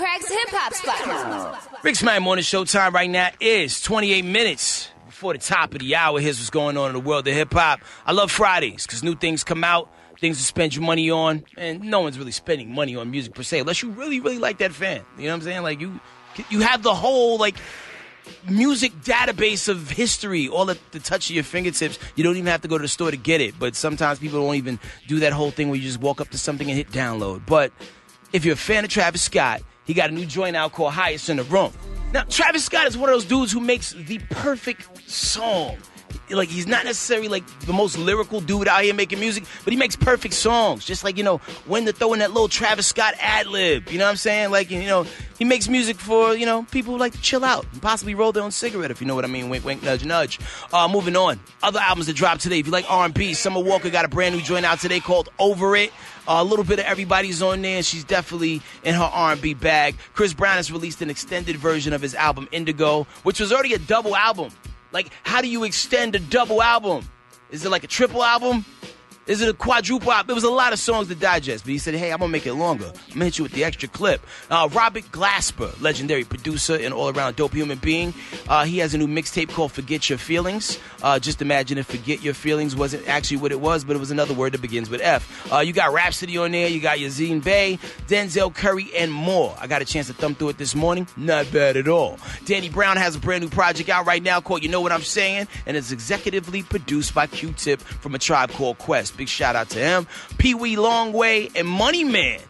Headkrack's hip-hop spot. Rick Smiley Morning Show time right now is 28 minutes before the top of the hour. Here's what's going on in the world of hip-hop. I love Fridays because new things come out, things to spend your money on, and no one's really spending money on music per se, unless you really, really like that fan. You know what I'm saying? Like, you have the whole, like, music database of history all at the touch of your fingertips. You don't even have to go to the store to get it, but sometimes people don't even do that whole thing where you just walk up to something and hit download. But if you're a fan of Travis Scott, he got a new joint out called Highest in the Room. Now, Travis Scott is one of those dudes who makes the perfect song. Like, he's not necessarily, like, the most lyrical dude out here making music, but he makes perfect songs. Just like, when to throw in that little Travis Scott ad-lib. You know what I'm saying? Like, he makes music for, people who like to chill out and possibly roll their own cigarette, if you know what I mean. Wink, wink, nudge, nudge. Moving on. Other albums that dropped today. If you like R&B, Summer Walker got a brand new joint out today called Over It. A little bit of everybody's on there. She's definitely in her R&B bag. Chris Brown has released an extended version of his album Indigo, which was already a double album. Like, how do you extend a double album? Is it like a triple album? Is it a quadruple album? There was a lot of songs to digest, but he said, hey, I'm going to make it longer. I'm going to hit you with the extra clip. Robert Glasper, legendary producer and all-around dope human being. He has a new mixtape called Forget Your Feelings. Just imagine if Forget Your Feelings wasn't actually what it was, but it was another word that begins with F. You got Rhapsody on there. You got Yazine Bey, Denzel Curry, and more. I got a chance to thumb through it this morning. Not bad at all. Danny Brown has a brand new project out right now called You Know What I'm Saying, and it's executively produced by Q-Tip from A Tribe Called Quest. Big shout out to him. Peewee, Longway, and Money Man.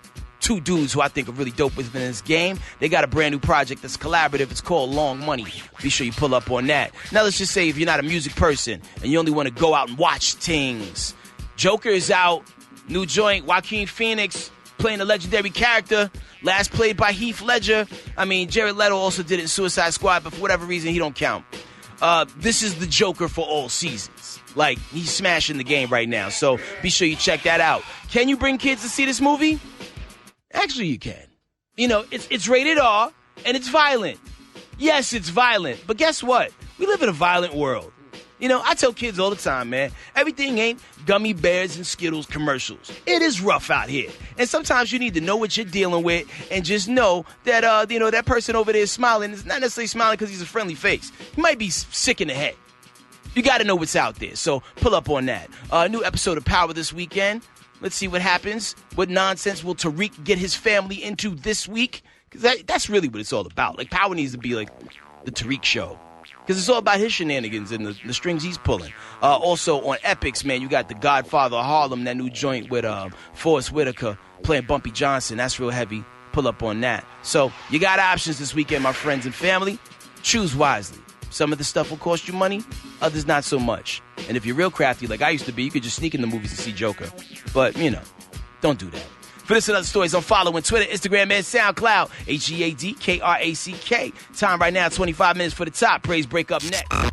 Two dudes who I think are really dope within this game. They got a brand new project that's collaborative. It's called Long Money. Be sure you pull up on that. Now let's just say if you're not a music person and you only want to go out and watch things. Joker is out. New joint. Joaquin Phoenix playing a legendary character. Last played by Heath Ledger. I mean, Jared Leto also did it in Suicide Squad, but for whatever reason, he don't count. This is the Joker for all seasons. Like, he's smashing the game right now. So be sure you check that out. Can you bring kids to see this movie? Actually, you can. It's rated R, and it's violent. Yes, it's violent. But guess what? We live in a violent world. I tell kids all the time, man, everything ain't gummy bears and Skittles commercials. It is rough out here. And sometimes you need to know what you're dealing with and just know that, that person over there is smiling. It's not necessarily smiling because he's a friendly face. He might be sick in the head. You got to know what's out there. So pull up on that. New episode of Power this weekend. Let's see what happens. What nonsense will Tariq get his family into this week? Because that's really what it's all about. Like, Power needs to be like the Tariq show. Because it's all about his shenanigans and the strings he's pulling. Also on Epics, man, you got The Godfather of Harlem, that new joint with Forrest Whitaker playing Bumpy Johnson. That's real heavy. Pull up on that. So you got options this weekend, my friends and family. Choose wisely. Some of the stuff will cost you money, others not so much. And if you're real crafty like I used to be, you could just sneak in the movies and see Joker. But, don't do that. For this and other stories, I'm following Twitter, Instagram, and SoundCloud. HEADKRACK. Time right now, 25 minutes for the top. Praise break up next.